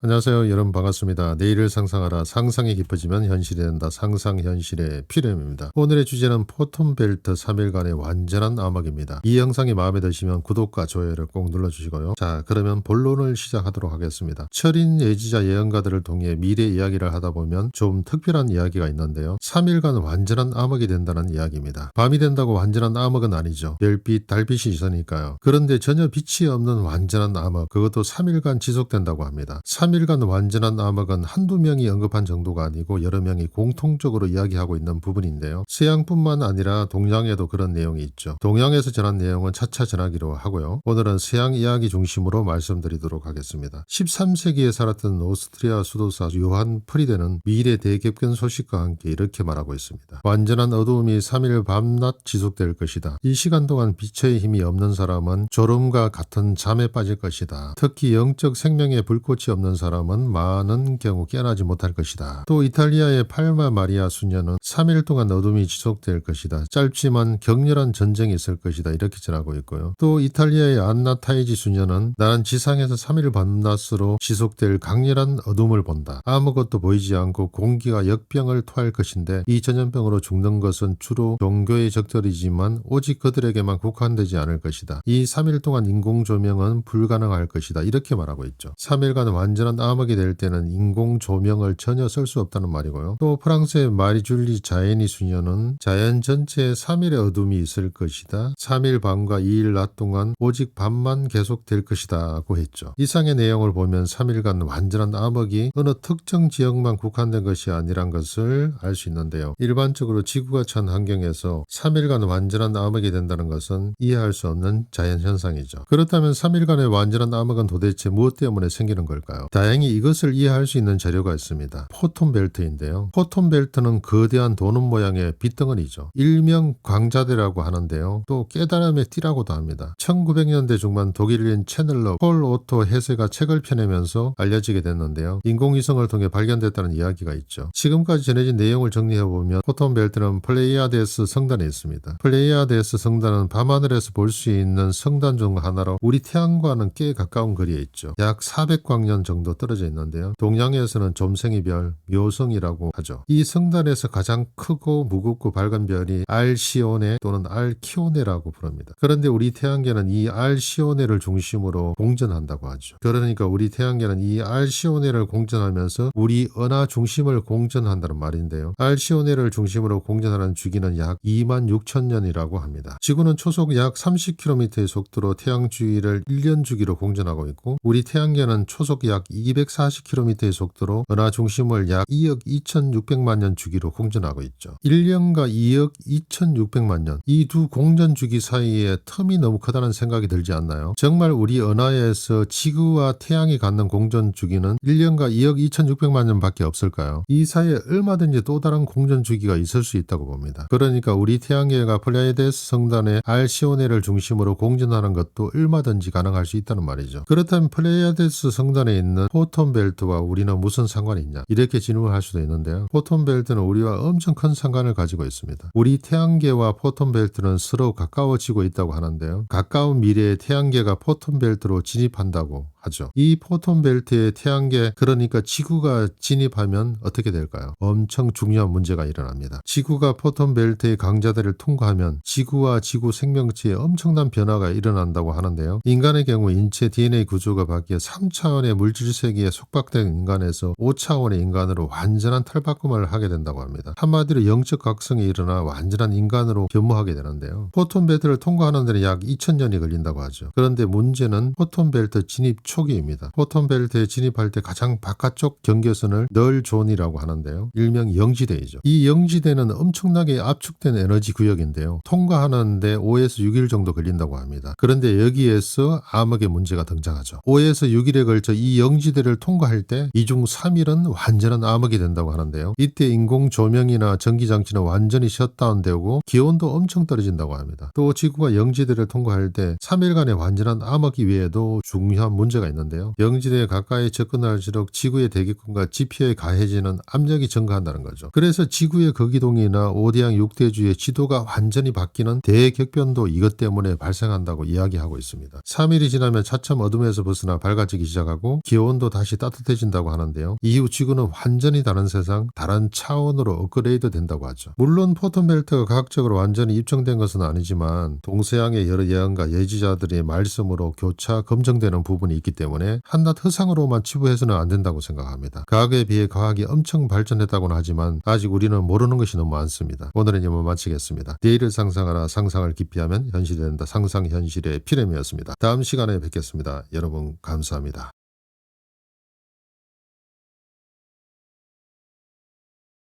안녕하세요. 여러분 반갑습니다. 내일을 상상하라. 상상이 깊어지면 현실이 된다. 상상현실의 필름입니다. 오늘의 주제는 포톤벨트 3일간의 완전한 암흑입니다. 이 영상이 마음에 드시면 구독과 좋아요를 꼭 눌러주시고요. 자, 그러면 본론을 시작하도록 하겠습니다. 철인 예지자 예언가들을 통해 미래 이야기를 하다 보면 좀 특별한 이야기가 있는데요. 3일간 완전한 암흑이 된다는 이야기입니다. 밤이 된다고 완전한 암흑은 아니죠. 별빛, 달빛이 있으니까요. 그런데 전혀 빛이 없는 완전한 암흑, 그것도 3일간 지속된다고 합니다. 3일간 완전한 암흑은 한두 명이 언급한 정도가 아니고 여러 명이 공통적으로 이야기하고 있는 부분인데요. 서양뿐만 아니라 동양에도 그런 내용이 있죠. 동양에서 전한 내용은 차차 전하기로 하고요. 오늘은 서양 이야기 중심으로 말씀드리도록 하겠습니다. 13세기에 살았던 오스트리아 수도사 요한 프리데는 미래 대격변 소식과 함께 이렇게 말하고 있습니다. 완전한 어두움이 3일 밤낮 지속될 것이다. 이 시간 동안 빛의 힘이 없는 사람은 졸음과 같은 잠에 빠질 것이다. 특히 영적 생명의 불꽃이 없는 사람은 많은 경우 깨어나지 못할 것이다. 또 이탈리아의 팔마 마리아 수녀는 3일 동안 어둠이 지속될 것이다. 짧지만 격렬한 전쟁이 있을 것이다. 이렇게 전하고 있고요. 또 이탈리아의 안나 타이지 수녀는 나는 지상에서 3일 밤낮으로 지속될 강렬한 어둠을 본다. 아무것도 보이지 않고 공기가 역병을 토할 것인데 이 전염병으로 죽는 것은 주로 종교의 적들이지만 오직 그들에게만 국한되지 않을 것이다. 이 3일 동안 인공 조명은 불가능할 것이다. 이렇게 말하고 있죠. 3일간 완전한 암흑이 될 때는 인공 조명을 전혀 쓸 수 없다는 말이고요. 또 프랑스의 마리줄리 자에니 수녀는 자연 전체에 3일의 어둠이 있을 것이다. 3일 밤과 2일 낮 동안 오직 밤만 계속될 것이다고 했죠. 이상의 내용을 보면 3일간 완전한 암흑이 어느 특정 지역만 국한된 것이 아니란 것을 알 수 있는데요. 일반적으로 지구가 처한 환경에서 3일간 완전한 암흑이 된다는 것은 이해할 수 없는 자연현상이죠. 그렇다면 3일간의 완전한 암흑은 도대체 무엇 때문에 생기는 걸까요? 다행히 이것을 이해할 수 있는 자료가 있습니다. 포톤벨트인데요. 포톤벨트는 거대한 도는 모양의 빛덩어리죠. 일명 광자대라고 하는데요. 또 깨달음의 띠라고도 합니다. 1900년대 중반 독일인 채널러 폴 오토 헤세가 책을 펴내면서 알려지게 됐는데요. 인공위성을 통해 발견됐다는 이야기가 있죠. 지금까지 전해진 내용을 정리해보면 포톤벨트는 플레이아데스 성단에 있습니다. 플레이아데스 성단은 밤하늘에서 볼 수 있는 성단 중 하나로 우리 태양과는 꽤 가까운 거리에 있죠. 약 400광년 정도 떨어져 있는데요. 동양에서는 점생이 별, 묘성이라고 하죠. 이 성단에서 가장 크고 무겁고 밝은 별이 알시오네 또는 알키오네라고 부릅니다. 그런데 우리 태양계는 이 알시오네를 중심으로 공전한다고 하죠. 그러니까 우리 태양계는 이 알시오네를 공전하면서 우리 은하 중심을 공전한다는 말인데요. 알시오네를 중심으로 공전하는 주기는 약 26,000년이라고 합니다. 지구는 초속 약 30km의 속도로 태양 주위를 1년 주기로 공전하고 있고 우리 태양계는 초속 약 240km의 속도로 은하 중심을 약 2억 2,600만 년 주기로 공전하고 있죠. 1년과 2억 2,600만 년, 이 두 공전 주기 사이에 텀이 너무 크다는 생각이 들지 않나요? 정말 우리 은하에서 지구와 태양이 갖는 공전 주기는 1년과 2억 2,600만 년밖에 없을까요? 이 사이에 얼마든지 또 다른 공전 주기가 있을 수 있다고 봅니다. 그러니까 우리 태양계가 플레이아데스 성단의 알시오네를 중심으로 공전하는 것도 얼마든지 가능할 수 있다는 말이죠. 그렇다면 플레이아데스 성단에 있는 포톤벨트와 우리는 무슨 상관이 있냐? 이렇게 질문할 수도 있는데요. 포톤벨트는 우리와 엄청 큰 상관을 가지고 있습니다. 우리 태양계와 포톤벨트는 서로 가까워지고 있다고 하는데요. 가까운 미래에 태양계가 포톤벨트로 진입한다고 하죠. 이 포톤벨트의 태양계, 그러니까 지구가 진입하면 어떻게 될까요? 엄청 중요한 문제가 일어납니다. 지구가 포톤벨트의 강자대를 통과하면 지구와 지구 생명체에 엄청난 변화가 일어난다고 하는데요. 인간의 경우 인체 DNA 구조가 바뀌어 3차원의 물질 세계에 속박된 인간에서 5차원의 인간으로 완전한 탈바꿈을 하게 된다고 합니다. 한마디로 영적 각성이 일어나 완전한 인간으로 변모하게 되는데요. 포톤벨트를 통과하는 데는 약 2,000년이 걸린다고 하죠. 그런데 문제는 포톤벨트 진입 초기입니다. 포톤벨트에 진입할 때 가장 바깥쪽 경계선을 널 존이라고 하는데요. 일명 영지대이죠. 이 영지대는 엄청나게 압축된 에너지 구역인데요. 통과하는데 5에서 6일 정도 걸린다고 합니다. 그런데 여기에서 암흑의 문제가 등장하죠. 5에서 6일에 걸쳐 이 영지대를 통과할 때 이 중 3일은 완전한 암흑이 된다고 하는데요. 이때 인공 조명이나 전기장치는 완전히 셧다운되고 기온도 엄청 떨어진다고 합니다. 또 지구가 영지대를 통과할 때 3일간의 완전한 암흑 이외에도 중요한 문제가 문제가 있는데요. 영지대에 가까이 접근할수록 지구의 대기권과 지표에 가해지는 압력이 증가한다는 거죠. 그래서 지구의 거기동이나 오대양 육대주의 지도가 완전히 바뀌는 대격변도 이것 때문에 발생한다고 이야기하고 있습니다. 3일이 지나면 차츰 어둠에서 벗어나 밝아지기 시작하고 기온도 다시 따뜻해진다고 하는데요. 이후 지구는 완전히 다른 세상, 다른 차원으로 업그레이드 된다고 하죠. 물론 포톤벨트가 과학적으로 완전히 입증된 것은 아니지만 동서양의 여러 예언가 예지자들의 말씀으로 교차 검증되는 부분이 있기 때문에 한낱 허상으로만 치부해서는 안 된다고 생각합니다. 과거에 비해 과학이 엄청 발전했다고는 하지만 아직 우리는 모르는 것이 너무 많습니다. 오늘은 이만 마치겠습니다. 내일을 상상하라. 상상을 깊이 하면 현실이 된다. 상상현실의 피렘이었습니다. 다음 시간에 뵙겠습니다. 여러분 감사합니다.